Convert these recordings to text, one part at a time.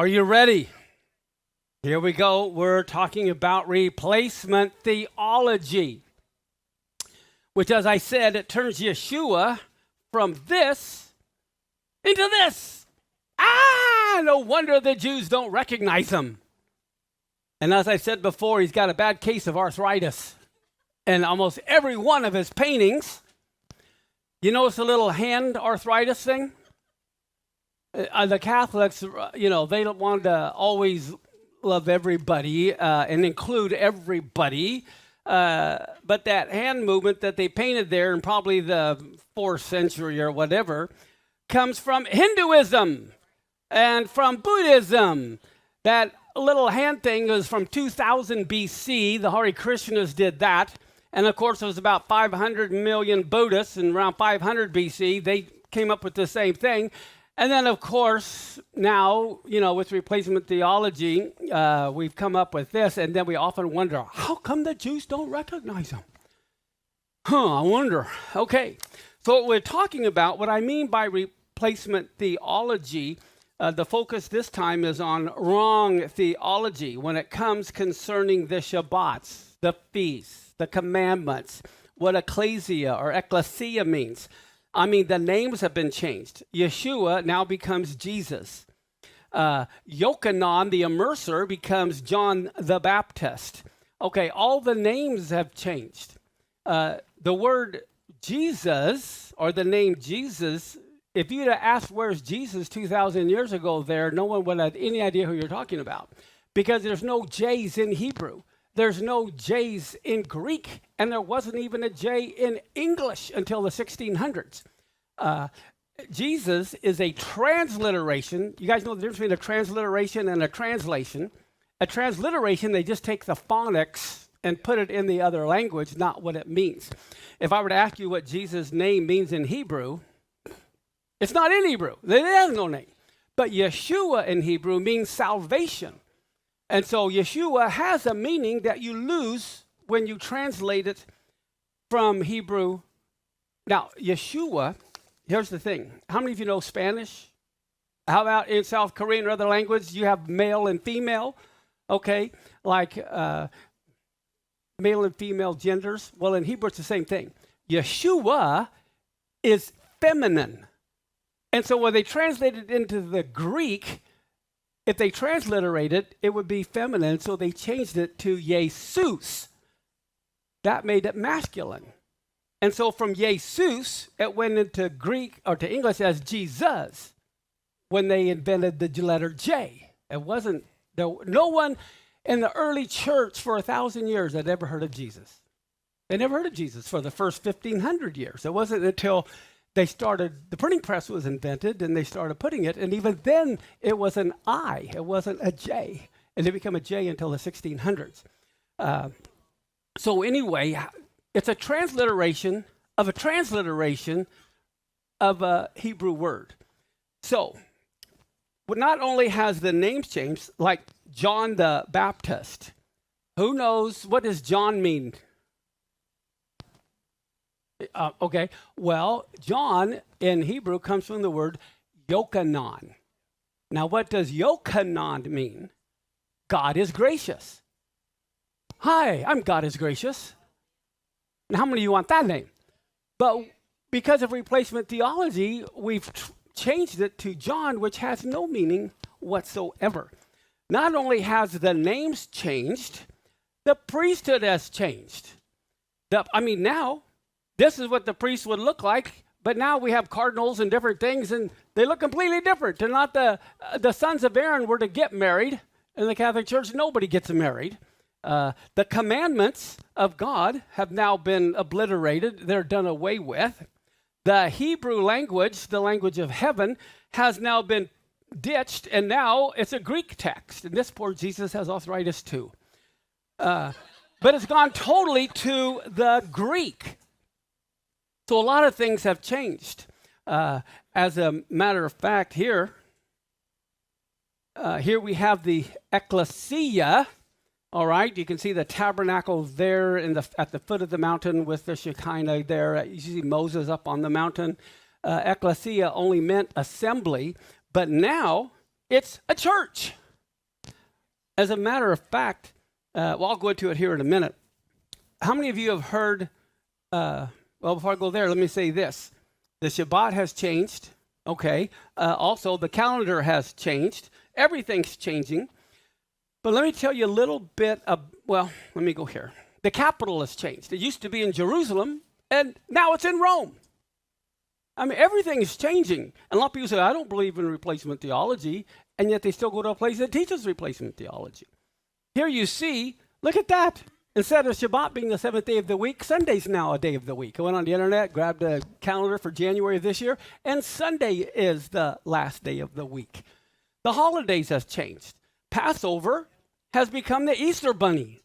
Are you ready? Here we go. We're talking about replacement theology, which, as I said, it turns Yeshua from this into this. No wonder the Jews don't recognize him. And as I said before, he's got a bad case of arthritis. And almost every one of his paintings, you notice a little hand arthritis thing? The Catholics, they don't want to always love everybody and include everybody. But that hand movement that they painted there in probably the 4th century or whatever comes from Hinduism and from Buddhism. That little hand thing was from 2000 BC. The Hare Krishnas did that. And of course, it was about 500 million Buddhists, and around 500 BC, they came up with the same thing. And then, of course, now, with replacement theology, we've come up with this, and then we often wonder, how come the Jews don't recognize them? I wonder. Okay, so what we're talking about, what I mean by replacement theology, the focus this time is on wrong theology when it comes concerning the Shabbats, the feasts, the commandments, what ecclesia or ecclesia means. The names have been changed. Yeshua now becomes Jesus. Yochanan, the immerser, becomes John the Baptist. Okay, all the names have changed. The word Jesus, or the name Jesus, if you'd have asked where's Jesus 2,000 years ago there, no one would have any idea who you're talking about, because there's no J's in Hebrew. There's no J's in Greek, and there wasn't even a J in English until the 1600s. Jesus is a transliteration. You guys know the difference between a transliteration and a translation. A transliteration, they just take the phonics and put it in the other language, not what it means. If I were to ask you what Jesus' name means in Hebrew, it's not in Hebrew. There is no name. But Yeshua in Hebrew means salvation. And so Yeshua has a meaning that you lose when you translate it from Hebrew. Now, Yeshua, here's the thing. How many of you know Spanish? How about in South Korean or other languages, you have male and female? Okay, like male and female genders. Well, in Hebrew, it's the same thing. Yeshua is feminine. And so when they translate it into the Greek, if they transliterate it, it would be feminine, so they changed it to Jesus. That made it masculine. And so from Jesus, it went into Greek or to English as Jesus when they invented the letter J. It wasn't, no one in the early church for 1,000 years had ever heard of Jesus. They never heard of Jesus for the first 1,500 years. It wasn't until they started, the printing press was invented, and they started putting it, and even then it was an I, it wasn't a J, and it became a J until the 1600s. So anyway, it's a transliteration of a Hebrew word. So, not only has the names changed, like John the Baptist. Who knows, what does John mean? Okay, well, John in Hebrew comes from the word Yochanan. Now, what does Yochanan mean? God is gracious. Hi, I'm God is gracious. And how many of you want that name? But because of replacement theology, we've changed it to John, which has no meaning whatsoever. Not only has the names changed, the priesthood has changed. Now, this is what the priest would look like, but now we have cardinals and different things, and they look completely different. They're not the sons of Aaron were to get married. In the Catholic Church, nobody gets married. The commandments of God have now been obliterated. They're done away with. The Hebrew language, the language of heaven, has now been ditched, and now it's a Greek text. And this poor Jesus has arthritis too. But it's gone totally to the Greek. So a lot of things have changed. As a matter of fact, here we have the ecclesia. All right, you can see the tabernacle there at the foot of the mountain with the Shekinah there. You see Moses up on the mountain. Ecclesia only meant assembly, but now It's a church. As a matter of fact, I'll go into it here in a minute. How many of you have heard, before I go there, let me say this. The Shabbat has changed, okay? Also, the calendar has changed. Everything's changing. But let me tell you a little bit of, let me go here. The capital has changed. It used to be in Jerusalem, and now it's in Rome. I mean, everything is changing. And a lot of people say, I don't believe in replacement theology, and yet they still go to a place that teaches replacement theology. Here you see, look at that. Instead of Shabbat being the seventh day of the week, Sunday's now a day of the week. I went on the internet, grabbed a calendar for January of this year, and Sunday is the last day of the week. The holidays have changed. Passover has become the Easter bunny.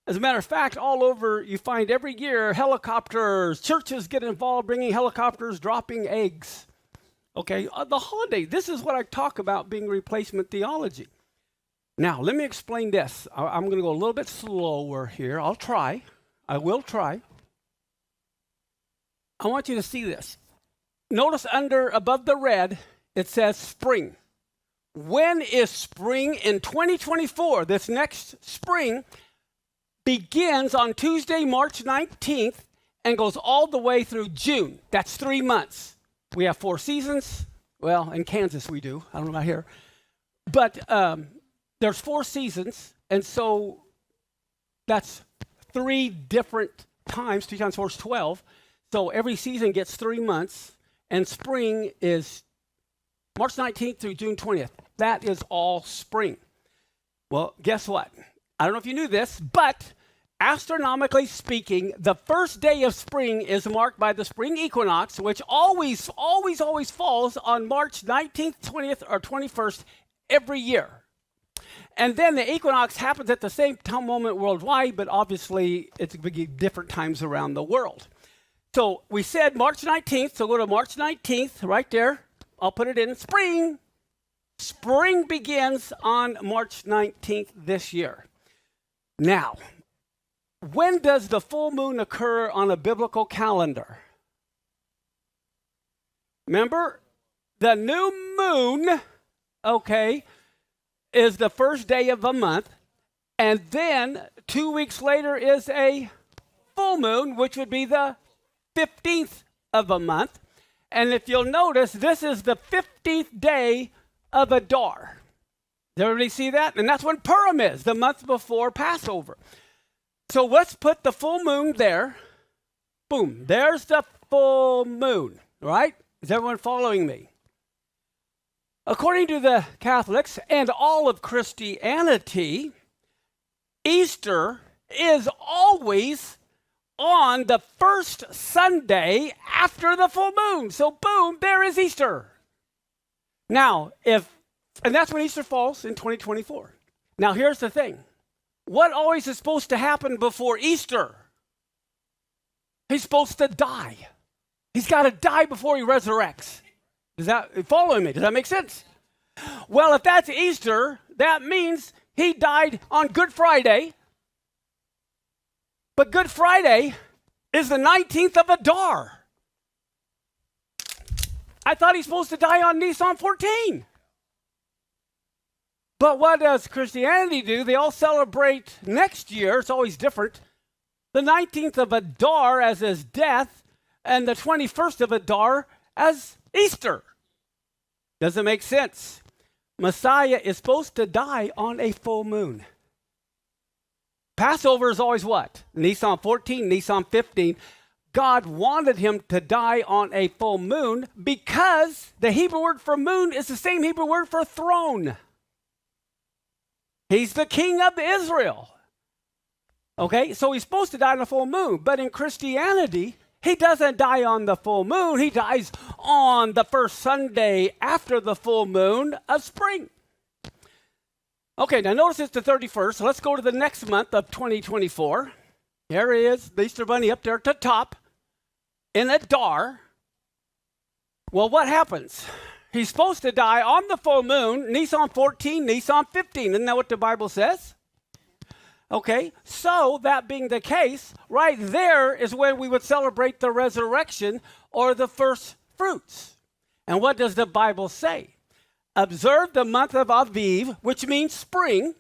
As a matter of fact, all over you find every year helicopters, churches get involved bringing helicopters, dropping eggs. Okay, the holiday, this is what I talk about being replacement theology. Now, let me explain this. I'm going to go a little bit slower here. I'll try. I will try. I want you to see this. Notice above the red, it says spring. When is spring in 2024? This next spring begins on Tuesday, March 19th, and goes all the way through June. That's 3 months. We have 4 seasons. Well, in Kansas we do. I don't know about here. But there's 4 seasons, and so that's 3 different times. 2 times 4 is 12. So every season gets 3 months, and spring is March 19th through June 20th. That is all spring. Well, guess what? I don't know if you knew this, but astronomically speaking, the first day of spring is marked by the spring equinox, which always falls on March 19th, 20th, or 21st every year. And then the equinox happens at the same moment worldwide, but obviously it's different times around the world. So we said March 19th, so go to March 19th, right there. I'll put it in spring. Spring begins on March 19th this year. Now, when does the full moon occur on a biblical calendar? Remember, the new moon, is the first day of a month, and then 2 weeks later is a full moon, which would be the 15th of a month. And if you'll notice, this is the 15th day of Adar. Does everybody see that? And that's when Purim is, the month before Passover. So let's put the full moon there. Boom, there's the full moon, right? Is everyone following me? According to the Catholics and all of Christianity, Easter is always on the first Sunday after the full moon. So boom, there is Easter. Now, and that's when Easter falls in 2024. Now, here's the thing. What always is supposed to happen before Easter? He's supposed to die. He's got to die before he resurrects. Following me? Does that make sense? Well, if that's Easter, that means he died on Good Friday. But Good Friday is the 19th of Adar. I thought he's supposed to die on Nisan 14. But what does Christianity do? They all celebrate next year. It's always different. The 19th of Adar as his death, and the 21st of Adar as Easter. Does it make sense? Messiah is supposed to die on a full moon. Passover is always what? Nisan 14, Nisan 15. God wanted him to die on a full moon because the Hebrew word for moon is the same Hebrew word for throne. He's the king of Israel. Okay, so he's supposed to die on a full moon. But in Christianity, he doesn't die on the full moon. He dies on the first Sunday after the full moon of spring. Okay, now notice it's the 31st. So let's go to the next month of 2024. Here he is, the Easter Bunny up there at the top in Adar. Well, what happens? He's supposed to die on the full moon, Nisan 14, Nisan 15. Isn't that what the Bible says? Okay, so that being the case, right there is when we would celebrate the resurrection or the first fruits. And what does the Bible say? observe the month of Aviv, which means spring,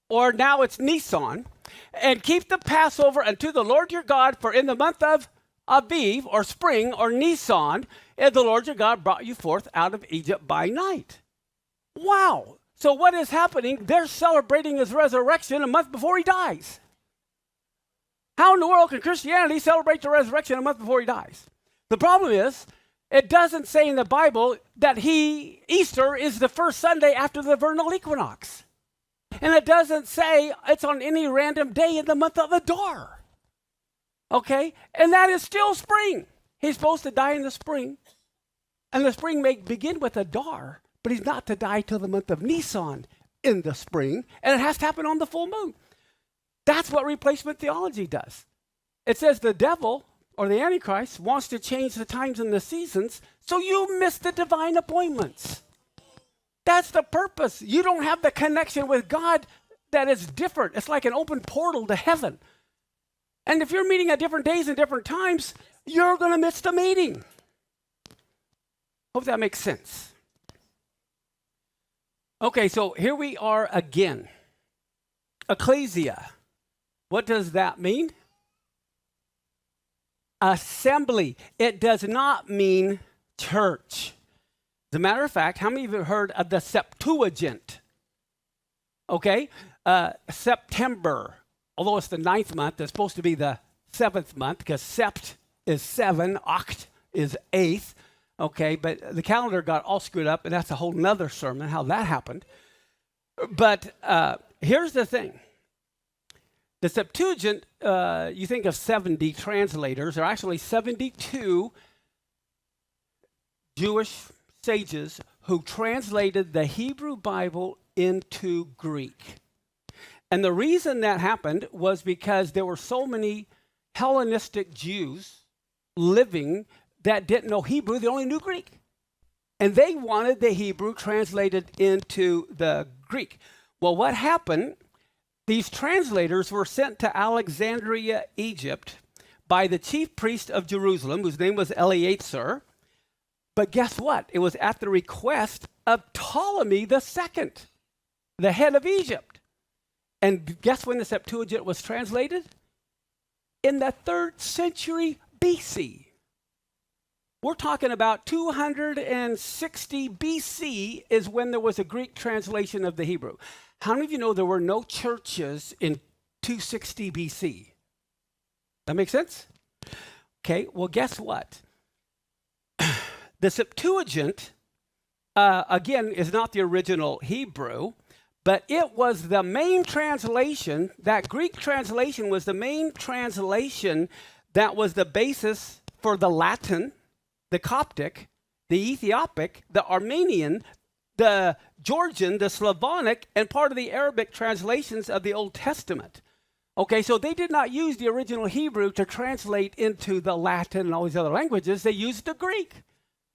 or now it's Nisan, and keep the Passover unto the Lord your God, for in the month of Aviv, or spring, or Nisan, the Lord your God brought you forth out of Egypt by night. Wow. So what is happening? They're celebrating his resurrection a month before he dies. How in the world can Christianity celebrate the resurrection a month before he dies? The problem is, it doesn't say in the Bible that Easter is the first Sunday after the vernal equinox. And it doesn't say it's on any random day in the month of Adar. Okay? And that is still spring. He's supposed to die in the spring. And the spring may begin with Adar, but he's not to die till the month of Nisan in the spring. And it has to happen on the full moon. That's what replacement theology does. It says the devil, or the Antichrist, wants to change the times and the seasons, so you miss the divine appointments. That's the purpose. You don't have the connection with God that is different. It's like an open portal to heaven. And if you're meeting at different days and different times, you're going to miss the meeting. Hope that makes sense. Okay, so here we are again. Ecclesia. What does that mean? Assembly. It does not mean church. As a matter of fact, how many of you have heard of the Septuagint? Okay, September, although it's the 9th month, it's supposed to be the 7th month because sept is 7, oct is 8th. Okay, but the calendar got all screwed up, and that's a whole nother sermon, how that happened. But here's the thing. The Septuagint, you think of 70 translators. There are actually 72 Jewish sages who translated the Hebrew Bible into Greek. And the reason that happened was because there were so many Hellenistic Jews living that didn't know Hebrew, they only knew Greek. And they wanted the Hebrew translated into the Greek. Well, what happened? These translators were sent to Alexandria, Egypt, by the chief priest of Jerusalem, whose name was Eleazar. But guess what? It was at the request of Ptolemy II, the head of Egypt. And guess when the Septuagint was translated? In the 3rd century BC. We're talking about 260 BC is when there was a Greek translation of the Hebrew. How many of you know there were no churches in 260 BC? That makes sense? Okay, well, guess what? The Septuagint, again, is not the original Hebrew, but it was the main translation. That Greek translation was the main translation that was the basis for the Latin, the Coptic, the Ethiopic, the Armenian, the Georgian, the Slavonic, and part of the Arabic translations of the Old Testament. Okay, so they did not use the original Hebrew to translate into the Latin and all these other languages. They used the Greek.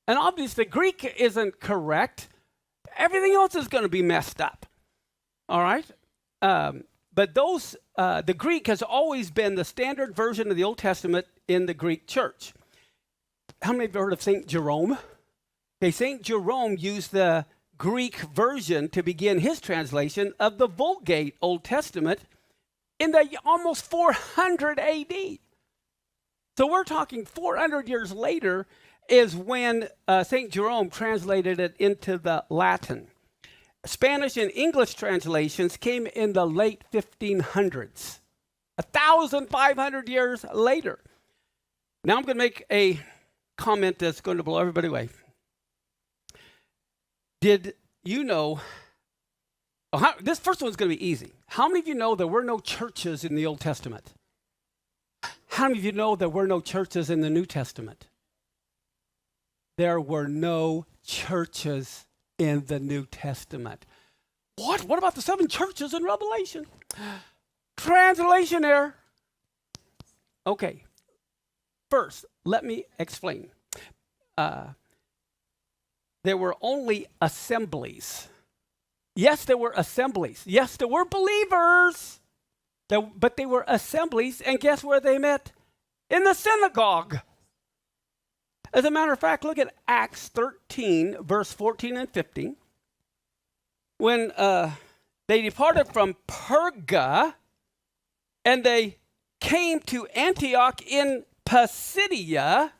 And obviously, Greek isn't correct. Everything else is going to be messed up. All right? But the Greek has always been the standard version of the Old Testament in the Greek church. How many have heard of St. Jerome? Okay, St. Jerome used the Greek version to begin his translation of the Vulgate Old Testament in the almost 400 AD. So we're talking 400 years later is when St. Jerome translated it into the Latin. Spanish and English translations came in the late 1500s, 1,500 years later. Now I'm going to make a comment that's going to blow everybody away. Did you know, this first one's going to be easy. How many of you know there were no churches in the Old Testament? How many of you know there were no churches in the New Testament? There were no churches in the New Testament. What? What about the 7 churches in Revelation? Translation error. Okay. First, let me explain. There were only assemblies. Yes, there were assemblies. Yes, there were believers. But they were assemblies, and guess where they met? In the synagogue. As a matter of fact, look at Acts 13, verse 14 and 15. when they departed from Perga and they came to Antioch in Pisidia,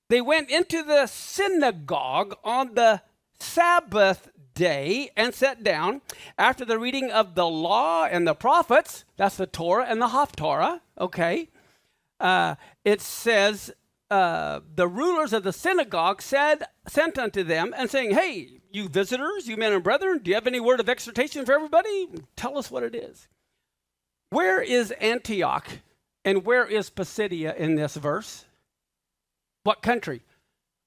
they went into the synagogue on the Sabbath day and sat down after the reading of the law and the prophets. That's the Torah and the Haftarah. Okay. It says, the rulers of the synagogue sent unto them and saying, hey, you visitors, you men and brethren, do you have any word of exhortation for everybody? Tell us what it is. Where is Antioch and where is Pisidia in this verse? What country?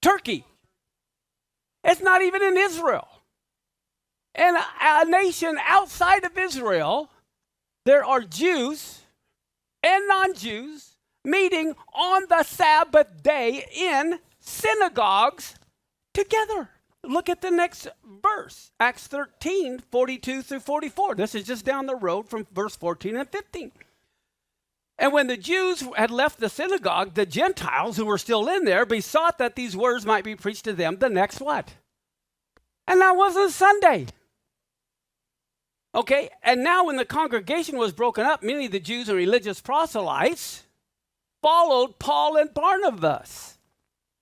Turkey. It's not even in Israel. In a nation outside of Israel, there are Jews and non-Jews meeting on the Sabbath day in synagogues together. Look at the next verse, Acts 13, 42 through 44. This is just down the road from verse 14 and 15. And when the Jews had left the synagogue, the Gentiles who were still in there besought that these words might be preached to them the next what? And that wasn't Sunday. Okay, and now when the congregation was broken up, many of the Jews and religious proselytes followed Paul and Barnabas,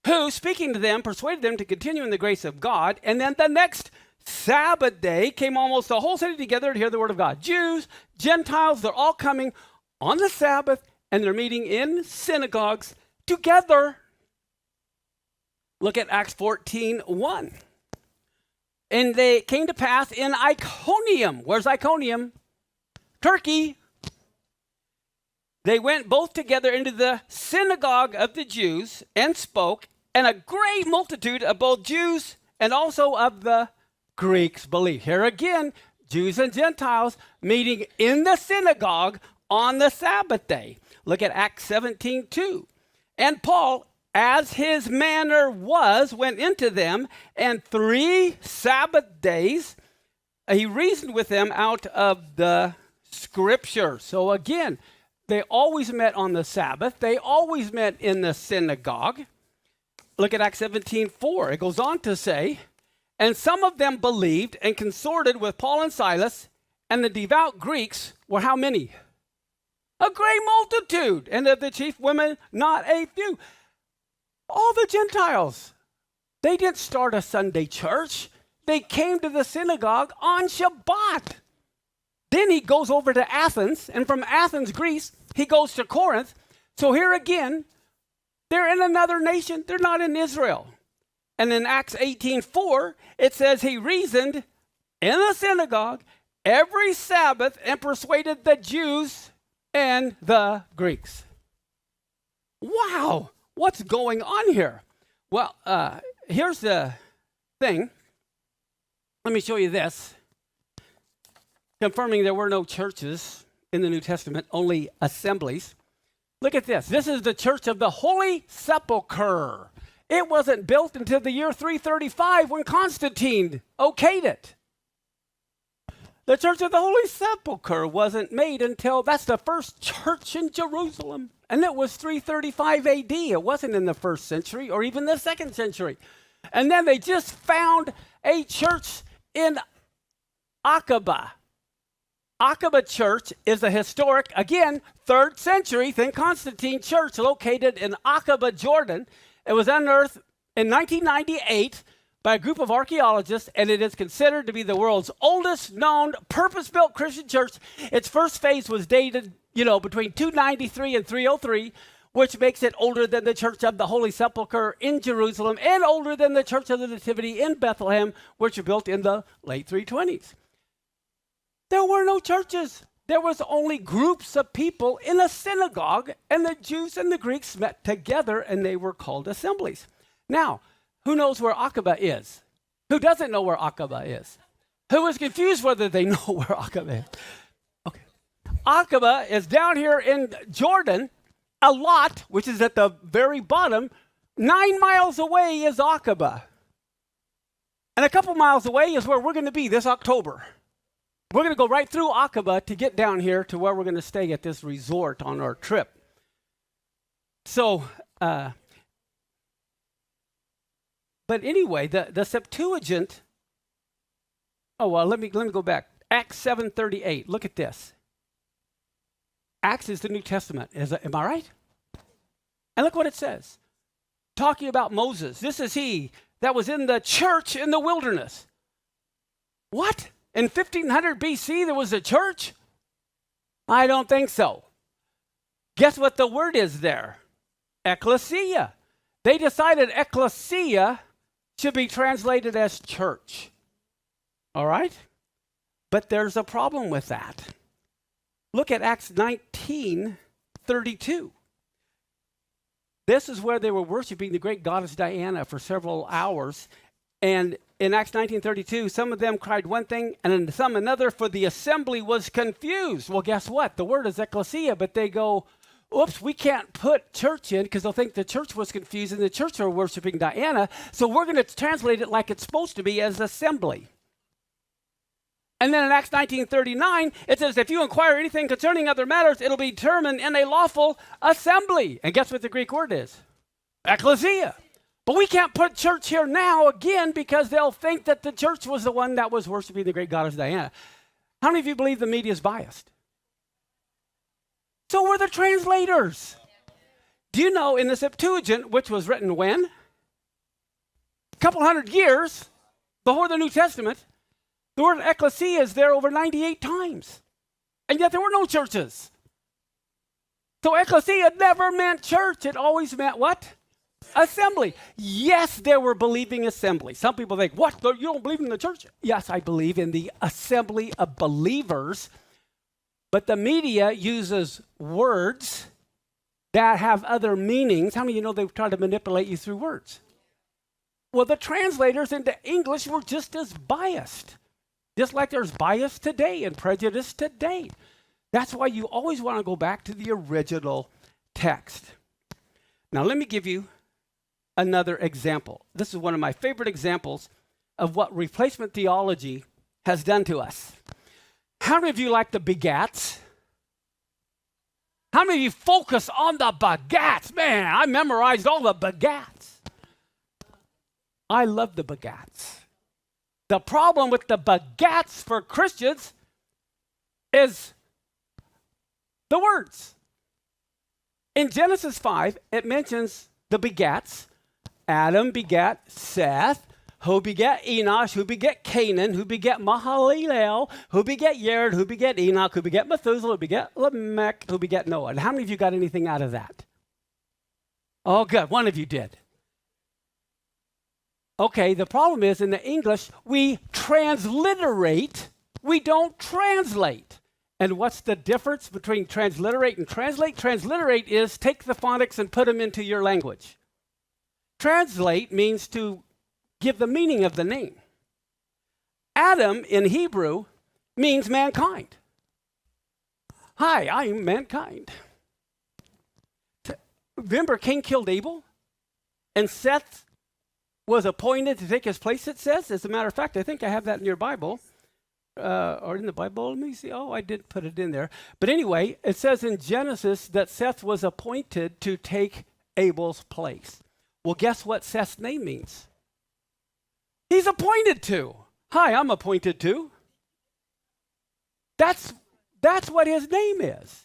who, speaking to them, persuaded them to continue in the grace of God. And then the next Sabbath day came almost the whole city together to hear the word of God. Jews, Gentiles, they're all coming on the Sabbath, and they're meeting in synagogues together. Look at Acts 14:1. And they came to pass in Iconium. Where's Iconium? Turkey. They went both together into the synagogue of the Jews and spoke, and a great multitude of both Jews and also of the Greeks believed. Here again, Jews and Gentiles meeting in the synagogue on the Sabbath day. Look at Acts 17:2. And Paul, as his manner was, went into them, and 3 Sabbath days he reasoned with them out of the Scripture. So again, they always met on the Sabbath. They always met in the synagogue. Look at Acts 17:4. It goes on to say, and some of them believed and consorted with Paul and Silas, and the devout Greeks were how many? A great multitude, and of the chief women, not a few. All the Gentiles, they didn't start a Sunday church. They came to the synagogue on Shabbat. Then he goes over to Athens, and from Athens, Greece, he goes to Corinth. So here again, they're in another nation. They're not in Israel. And in Acts 18:4, it says he reasoned in the synagogue every Sabbath and persuaded the Jews and the Greeks. Wow, what's going on here? Well, here's the thing. Let me show you this. Confirming there were no churches in the New Testament, only assemblies. Look at this. This is the Church of the Holy Sepulchre. It wasn't built until the year 335 when Constantine okayed it. The Church of the Holy Sepulchre wasn't made until, that's the first church in Jerusalem. And it was 335 AD. It wasn't in the first century or even the second century. And then they just found a church in Aqaba. Aqaba Church is a historic, again, 3rd century, think Constantine church located in Aqaba, Jordan. It was unearthed in 1998 by a group of archaeologists, and it is considered to be the world's oldest known purpose-built Christian church. Its first phase was dated, between 293 and 303, which makes it older than the Church of the Holy Sepulchre in Jerusalem and older than the Church of the Nativity in Bethlehem, which were built in the late 320s. There were no churches. There was only groups of people in a synagogue, and the Jews and the Greeks met together, and they were called assemblies. Now, who knows where Aqaba is? Who doesn't know where Aqaba is? Who is confused whether they know where Aqaba is? Okay. Aqaba is down here in Jordan. A lot, which is at the very bottom, 9 miles away is Aqaba. And a couple miles away is where we're going to be this October. We're going to go right through Aqaba to get down here to where we're going to stay at this resort on our trip. So, but anyway, the Septuagint Oh, well, let me go back. Acts 7:38. Look at this. Acts is the New Testament. Am I right? And look what it says. Talking about Moses. This is he that was in the church in the wilderness. What? In 1500 BC there was a church? I don't think so. Guess what the word is there? Ecclesia. They decided ecclesia should be translated as church. All right? But there's a problem with that. Look at Acts 19:32. This is where they were worshiping the great goddess Diana for several hours. And in Acts 19:32, some of them cried one thing and some another, for the assembly was confused. Well, guess what? The word is ecclesia, but they go, oops, we can't put church in because they'll think the church was confused and the church are worshiping Diana. So we're going to translate it like it's supposed to be as assembly. And then in Acts 19:39, it says, if you inquire anything concerning other matters, it'll be determined in a lawful assembly. And guess what the Greek word is? Ecclesia. But we can't put church here now again because they'll think that the church was the one that was worshiping the great goddess Diana. How many of you believe the media is biased? So were the translators. Do you know in the Septuagint, which was written when? A couple hundred years before the New Testament, the word ecclesia is there over 98 times. And yet there were no churches. So ecclesia never meant church. It always meant what? Assembly. Yes, there were believing assemblies. Some people think, what? You don't believe in the church? Yes, I believe in the assembly of believers. But the media uses words that have other meanings. How many of you know they try to manipulate you through words? Well, the translators into English were just as biased. Just like there's bias today and prejudice today. That's why you always want to go back to the original text. Now, let me give you another example. This is one of my favorite examples of what replacement theology has done to us. How many of you like the begats? How many of you focus on the begats? Man, I memorized all the begats. I love the begats. The problem with the begats for Christians is the words. In Genesis 5, it mentions the begats. Adam begat Seth, who begat Enosh, who begat Canaan, who begat Mahalalel, who begat Yared, who begat Enoch, who begat Methuselah, who begat Lamech, who begat Noah. And how many of you got anything out of that? Oh, good. One of you did. Okay, the problem is in the English, we transliterate, we don't translate. And what's the difference between transliterate and translate? Transliterate is take the phonics and put them into your language. Translate means to give the meaning of the name. Adam in Hebrew means mankind. Hi, I am mankind. Remember Cain killed Abel? And Seth was appointed to take his place, it says. As a matter of fact, I think I have that in your Bible. Or in the Bible, let me see. Oh, I did put it in there. But anyway, it says in Genesis that Seth was appointed to take Abel's place. Well, guess what Seth's name means? He's appointed to. Hi, I'm appointed to. That's what his name is.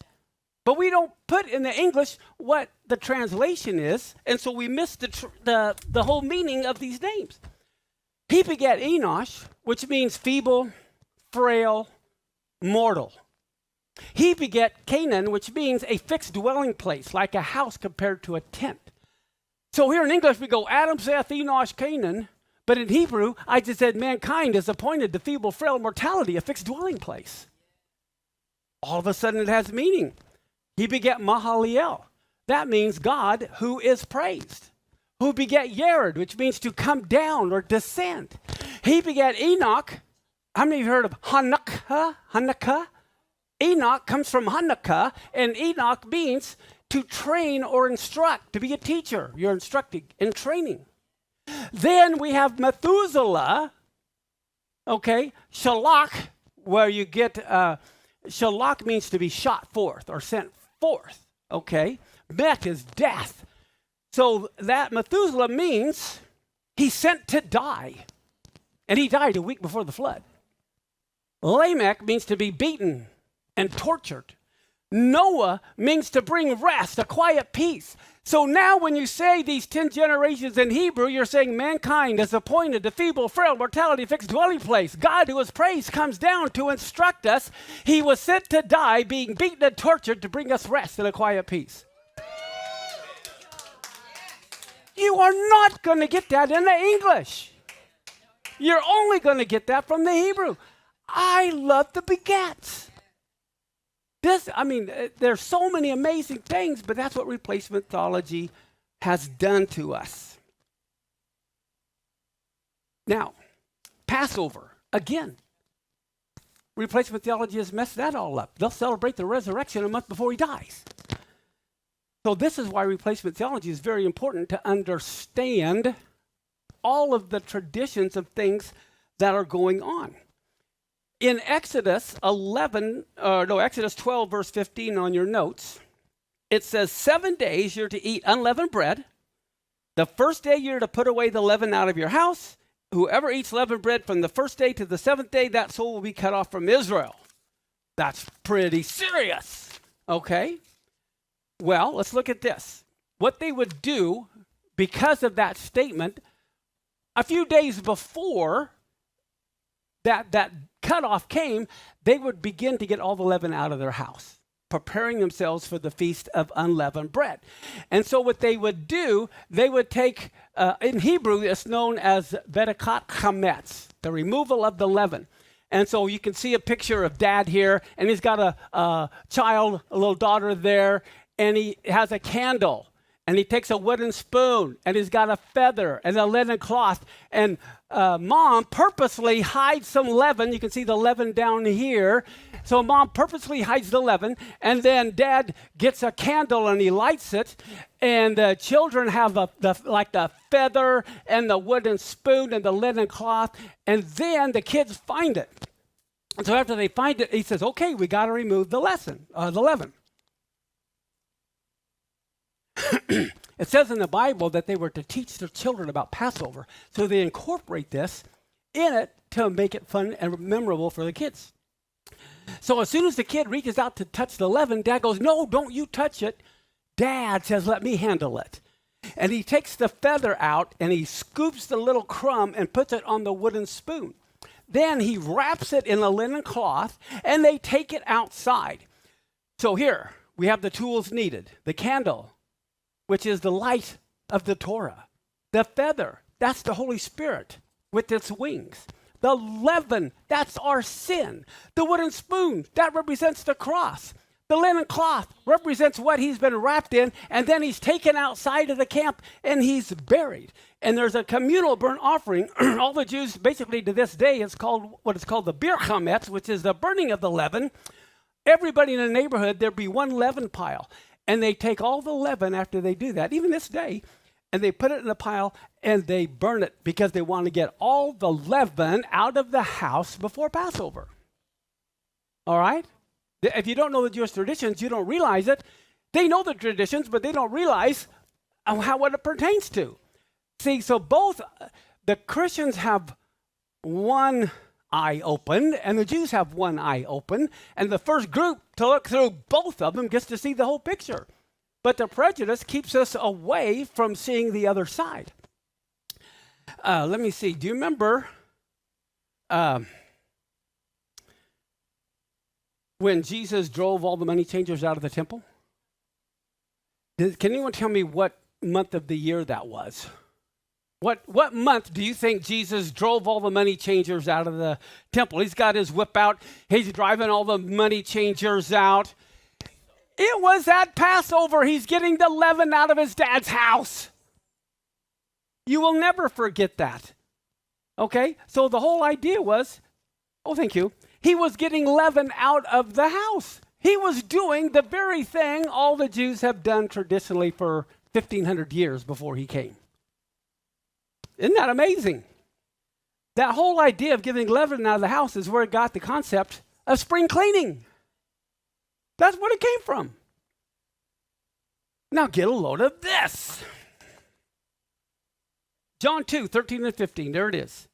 But we don't put in the English what the translation is, and so we miss the whole meaning of these names. He begat Enosh, which means feeble, frail, mortal. He begat Canaan, which means a fixed dwelling place, like a house compared to a tent. So here in English, we go Adam, Seth, Enosh, Canaan. But in Hebrew, I just said mankind is appointed to feeble, frail mortality, a fixed dwelling place. All of a sudden, it has meaning. He begat Mahalalel. That means God who is praised. Who begat Yared, which means to come down or descend. He begat Enoch. How many of you heard of Hanukkah? Enoch comes from Hanukkah, and Enoch means to train or instruct, to be a teacher. You're instructing and training. Then we have Methuselah, okay, Shalach, where you get, Shalach means to be shot forth or sent forth, okay? Met is death. So that Methuselah means he's sent to die. And he died a week before the flood. Lamech means to be beaten and tortured. Noah means to bring rest, a quiet peace. So now when you say these 10 generations in Hebrew, you're saying mankind is appointed to feeble, frail, mortality, fixed dwelling place. God, who is praised, comes down to instruct us. He was sent to die, being beaten and tortured to bring us rest and a quiet peace. You are not going to get that in the English. You're only going to get that from the Hebrew. I love the begats. There's so many amazing things, but that's what replacement theology has done to us. Now, Passover, again. Replacement theology has messed that all up. They'll celebrate the resurrection a month before he dies. So this is why replacement theology is very important, to understand all of the traditions of things that are going on. In Exodus 12, verse 15 on your notes, it says, 7 days you're to eat unleavened bread. The first day you're to put away the leaven out of your house. Whoever eats leavened bread from the first day to the seventh day, that soul will be cut off from Israel. That's pretty serious, okay? Well, let's look at this. What they would do, because of that statement, a few days before that cutoff came, they would begin to get all the leaven out of their house, preparing themselves for the feast of unleavened bread. And so what they would do, they would take, in Hebrew, it's known as bedekat chametz, the removal of the leaven. And so you can see a picture of Dad here, and he's got a child, a little daughter there, and he has a candle. And he takes a wooden spoon, and he's got a feather and a linen cloth. And Mom purposely hides some leaven. You can see the leaven down here. So Mom purposely hides the leaven, and then Dad gets a candle and he lights it. And the children have the feather and the wooden spoon and the linen cloth. And then the kids find it. And so after they find it, he says, "Okay, we got to remove the leaven." It says in the Bible that they were to teach their children about Passover, so they incorporate this in it to make it fun and memorable for the kids. So as soon as the kid reaches out to touch the leaven, Dad goes, "No, don't you touch it." Dad says, "Let me handle it." And he takes the feather out and he scoops the little crumb and puts it on the wooden spoon. Then he wraps it in a linen cloth and they take it outside. So here we have the tools needed: the candle, which is the light of the Torah. The feather, that's the Holy Spirit with its wings. The leaven, that's our sin. The wooden spoon, that represents the cross. The linen cloth represents what he's been wrapped in, and then he's taken outside of the camp and he's buried. And there's a communal burnt offering. All the Jews, basically to this day, it's called what is called the bir chametz, which is the burning of the leaven. Everybody in the neighborhood, there'd be one leaven pile. And they take all the leaven after they do that, even this day, and they put it in a pile and they burn it because they want to get all the leaven out of the house before Passover. All right? If you don't know the Jewish traditions, you don't realize it. They know the traditions, but they don't realize what it pertains to. See, so both the Christians have one eye open, and the Jews have one eye open, and the first group to look through both of them gets to see the whole picture. But the prejudice keeps us away from seeing the other side. Let me see. Do you remember when Jesus drove all the money changers out of the temple? Can anyone tell me what month of the year that was? What month do you think Jesus drove all the money changers out of the temple? He's got his whip out. He's driving all the money changers out. It was at Passover. He's getting the leaven out of his dad's house. You will never forget that. Okay? So the whole idea was, thank you. He was getting leaven out of the house. He was doing the very thing all the Jews have done traditionally for 1,500 years before he came. Isn't that amazing? That whole idea of getting leaven out of the house is where it got the concept of spring cleaning. That's what it came from. Now get a load of this. John 2, 13 and 15, there it is.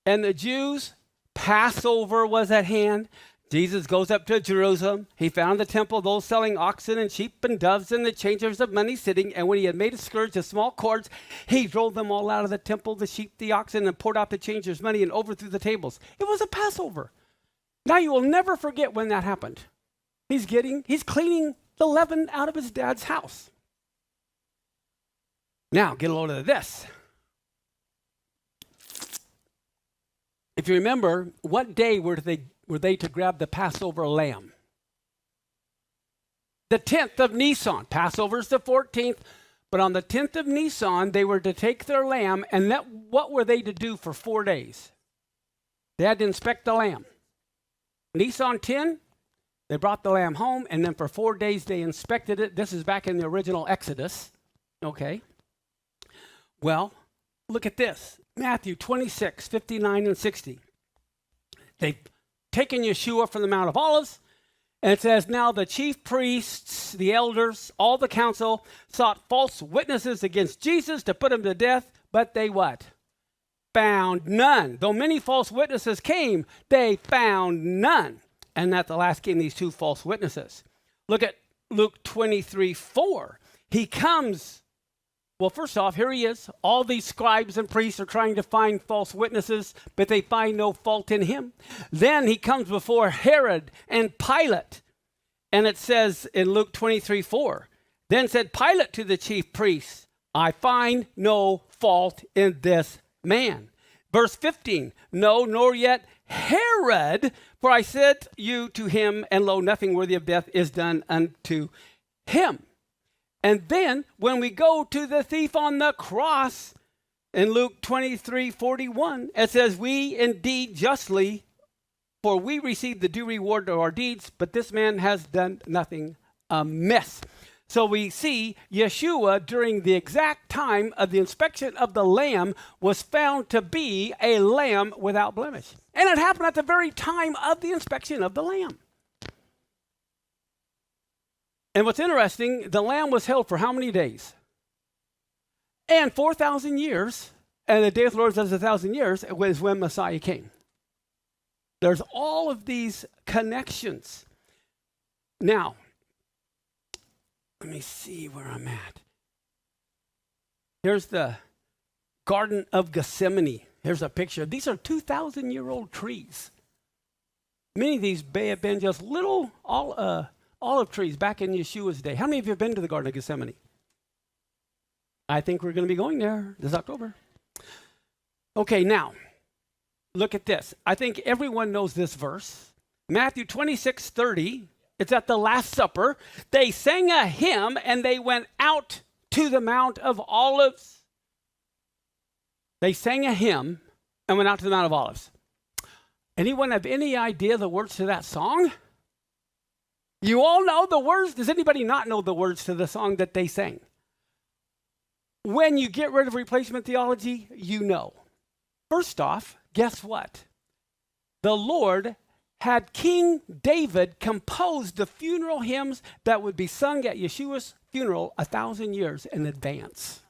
And the Jews Passover was at hand. Jesus goes up to Jerusalem. He found the temple, those selling oxen and sheep and doves and the changers of money sitting. And when he had made a scourge of small cords, he drove them all out of the temple, the sheep, the oxen, and poured out the changers' money and overthrew the tables. It was a Passover. Now you will never forget when that happened. He's cleaning the leaven out of his dad's house. Now, get a load of this. If you remember, what day were they to grab the Passover lamb? The 10th of Nisan. Passover is the 14th, but on the 10th of Nisan, they were to take their lamb, and what were they to do for 4 days? They had to inspect the lamb. Nisan 10, they brought the lamb home, and then for 4 days they inspected it. This is back in the original Exodus. Okay. Well, look at this. Matthew 26, 59 and 60. They've taken Yeshua from the Mount of Olives, and it says, now the chief priests, the elders, all the council sought false witnesses against Jesus to put him to death, but they what? Found none. Though many false witnesses came, they found none. And at the last came these two false witnesses. Look at Luke 23, 4. He comes. Well, first off, here he is. All these scribes and priests are trying to find false witnesses, but they find no fault in him. Then he comes before Herod and Pilate. And it says in Luke 23, 4, then said Pilate to the chief priests, I find no fault in this man. Verse 15, no, nor yet Herod, for I said you to him, and lo, nothing worthy of death is done unto him. And then when we go to the thief on the cross in Luke 23, 41, it says, we indeed justly, for we receive the due reward of our deeds, but this man has done nothing amiss. So we see Yeshua during the exact time of the inspection of the lamb was found to be a lamb without blemish. And it happened at the very time of the inspection of the lamb. And what's interesting, the lamb was held for how many days? And 4,000 years, and the day of the Lord is 1,000 years, was when Messiah came. There's all of these connections. Now, let me see where I'm at. Here's the Garden of Gethsemane. Here's a picture. These are 2,000-year-old trees. Many of these may have been just little olive trees back in Yeshua's day. How many of you have been to the Garden of Gethsemane? I think we're going to be going there this October. Okay, now, look at this. I think everyone knows this verse. Matthew 26, 30. It's at the Last Supper. They sang a hymn and they went out to the Mount of Olives. They sang a hymn and went out to the Mount of Olives. Anyone have any idea the words to that song? You all know the words? Does anybody not know the words to the song that they sang? When you get rid of replacement theology, you know. First off, guess what? The Lord had King David compose the funeral hymns that would be sung at Yeshua's funeral 1,000 years in advance.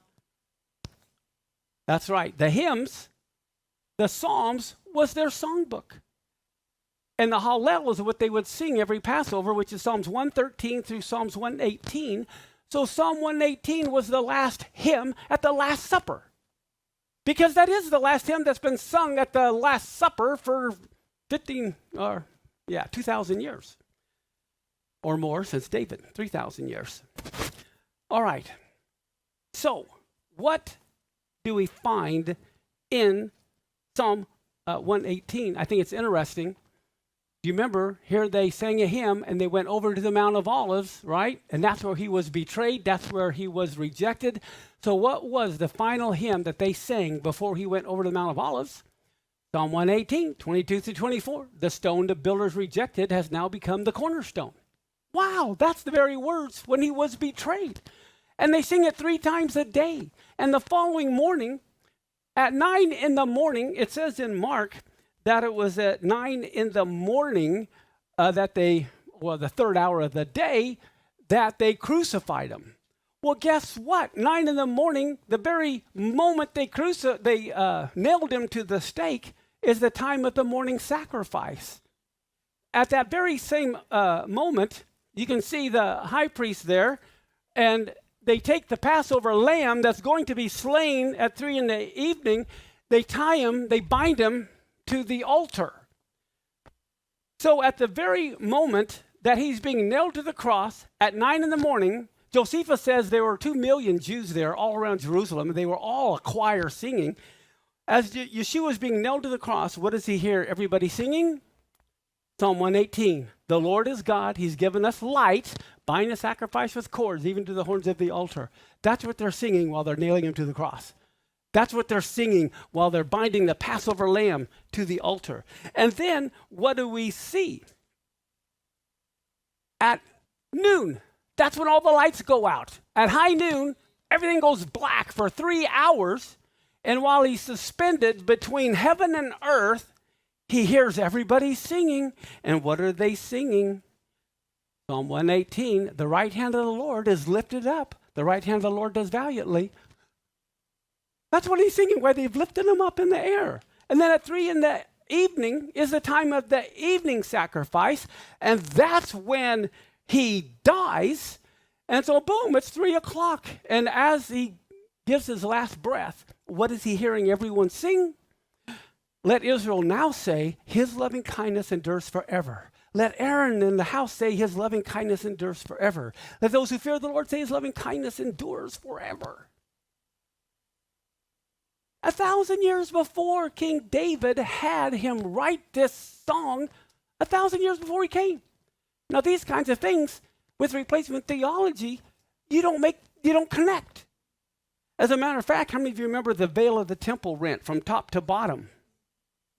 That's right. The hymns, the Psalms, was their songbook. And the Hallel is what they would sing every Passover, which is Psalms 113 through Psalms 118. So Psalm 118 was the last hymn at the Last Supper. Because that is the last hymn that's been sung at the Last Supper for 2,000 years. Or more since David, 3,000 years. All right. So, what do we find in Psalm 118? I think it's interesting. Do you remember, here they sang a hymn and they went over to the Mount of Olives, right? And that's where he was betrayed. That's where he was rejected. So what was the final hymn that they sang before he went over to the Mount of Olives? Psalm 118, 22 through 24. The stone the builders rejected has now become the cornerstone. Wow, that's the very words when he was betrayed. And they sing it 3 times a day. And the following morning, at 9 in the morning, it says in Mark, that it was at 9 in the morning the third hour of the day, that they crucified him. Well, guess what? 9 in the morning, the very moment they nailed him to the stake, is the time of the morning sacrifice. At that very same moment, you can see the high priest there, and they take the Passover lamb that's going to be slain at 3 in the evening. They tie him, they bind him to the altar. So at the very moment that he's being nailed to the cross at 9 in the morning, Josephus says there were 2 million Jews there all around Jerusalem. They were all a choir singing. As Yeshua is being nailed to the cross, what does he hear everybody singing? Psalm 118. The Lord is God. He's given us light. Bind the sacrifice with cords, even to the horns of the altar. That's what they're singing while they're nailing him to the cross. That's what they're singing while they're binding the Passover lamb to the altar. And then what do we see? At noon, that's when all the lights go out. At high noon, everything goes black for 3 hours. And while he's suspended between heaven and earth, he hears everybody singing. And what are they singing? Psalm 118, the right hand of the Lord is lifted up. The right hand of the Lord does valiantly. That's what he's singing, where they've lifted him up in the air. And then at 3 in the evening is the time of the evening sacrifice. And that's when he dies. And so, boom, it's 3 o'clock. And as he gives his last breath, what is he hearing everyone sing? Let Israel now say, his loving kindness endures forever. Let Aaron in the house say, his loving kindness endures forever. Let those who fear the Lord say, his loving kindness endures forever. 1,000 years before King David had him write this song, 1,000 years before he came. Now, these kinds of things with replacement theology, you don't connect. As a matter of fact, how many of you remember the veil of the temple rent from top to bottom?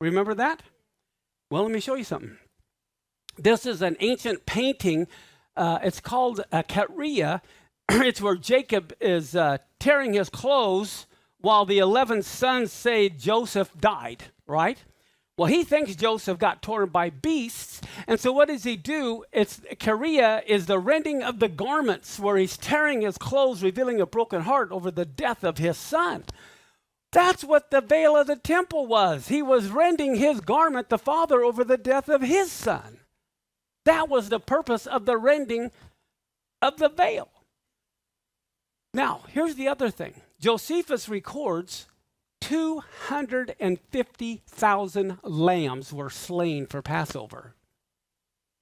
Remember that? Well, let me show you something. This is an ancient painting. It's called a Kehilat. It's where Jacob is tearing his clothes while the 11 sons say Joseph died, right? Well, he thinks Joseph got torn by beasts. And so what does he do? Kehilat is the rending of the garments where he's tearing his clothes, revealing a broken heart over the death of his son. That's what the veil of the temple was. He was rending his garment, the father, over the death of his son. That was the purpose of the rending of the veil. Now, here's the other thing. Josephus records 250,000 lambs were slain for Passover.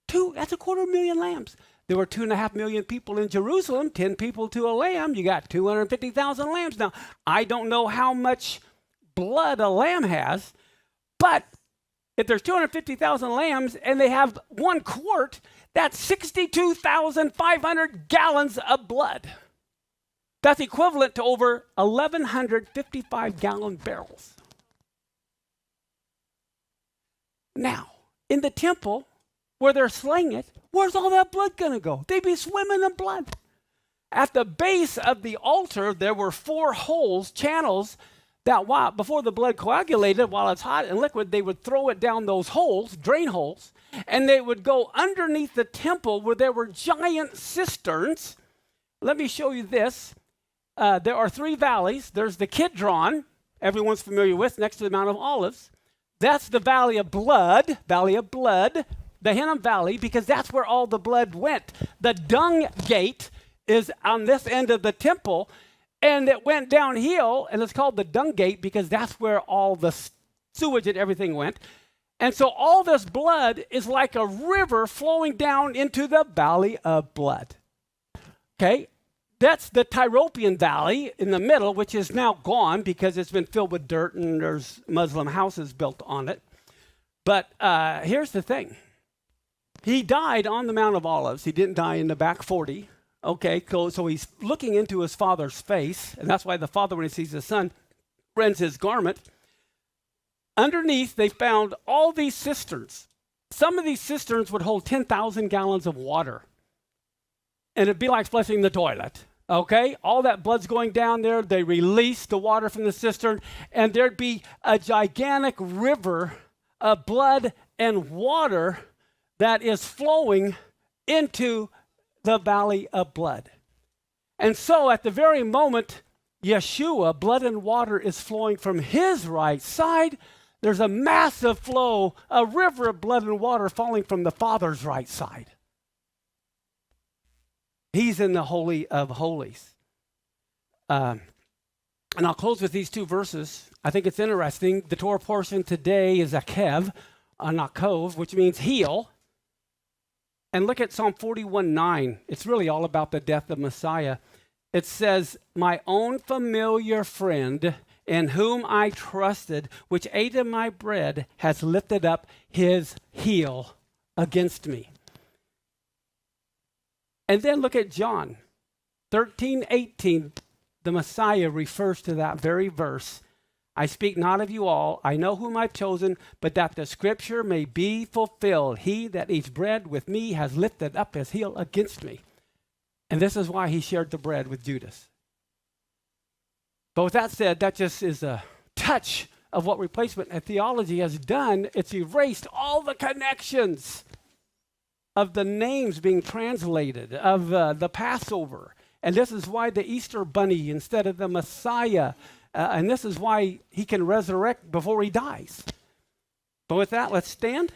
That's 250,000 lambs. There were 2.5 million people in Jerusalem, 10 people to a lamb. You got 250,000 lambs. Now, I don't know how much blood a lamb has, but if there's 250,000 lambs and they have 1 quart, that's 62,500 gallons of blood. That's equivalent to over 1,155-gallon barrels. Now, in the temple where they're slaying it, where's all that blood going to go? They'd be swimming in blood. At the base of the altar, there were 4 holes, channels, that before the blood coagulated, while it's hot and liquid, they would throw it down those holes, drain holes, and they would go underneath the temple where there were giant cisterns. Let me show you this. There are 3 valleys. There's the Kidron, everyone's familiar with, next to the Mount of Olives. That's the Valley of Blood, the Hinnom Valley, because that's where all the blood went. The Dung Gate is on this end of the temple, and it went downhill, and it's called the Dung Gate because that's where all the sewage and everything went. And so all this blood is like a river flowing down into the Valley of Blood. Okay? That's the Tyropian Valley in the middle, which is now gone because it's been filled with dirt and there's Muslim houses built on it. But here's the thing. He died on the Mount of Olives. He didn't die in the back 40. Okay, so he's looking into his father's face, and that's why the father, when he sees his son, rends his garment. Underneath, they found all these cisterns. Some of these cisterns would hold 10,000 gallons of water. And it'd be like flushing the toilet, okay? All that blood's going down there. They release the water from the cistern, and there'd be a gigantic river of blood and water that is flowing into the Valley of Blood. And so at the very moment Yeshua, blood and water, is flowing from his right side, There's a massive flow, a river of blood and water falling from the Father's right side. He's in the Holy of Holies. And I'll close with these two verses. I think it's interesting. The Torah portion today is a kev, not kov, which means heel. And look at Psalm 41:9. It's really all about the death of Messiah. It says, my own familiar friend in whom I trusted, which ate of my bread, has lifted up his heel against me. And then look at John 13:18. The Messiah refers to that very verse. I speak not of you all, I know whom I've chosen, but that the scripture may be fulfilled. He that eats bread with me has lifted up his heel against me. And this is why he shared the bread with Judas. But with that said, that just is a touch of what replacement theology has done. It's erased all the connections of the names being translated, of the Passover. And this is why the Easter bunny instead of the Messiah. And this is why he can resurrect before he dies. But with that, let's stand.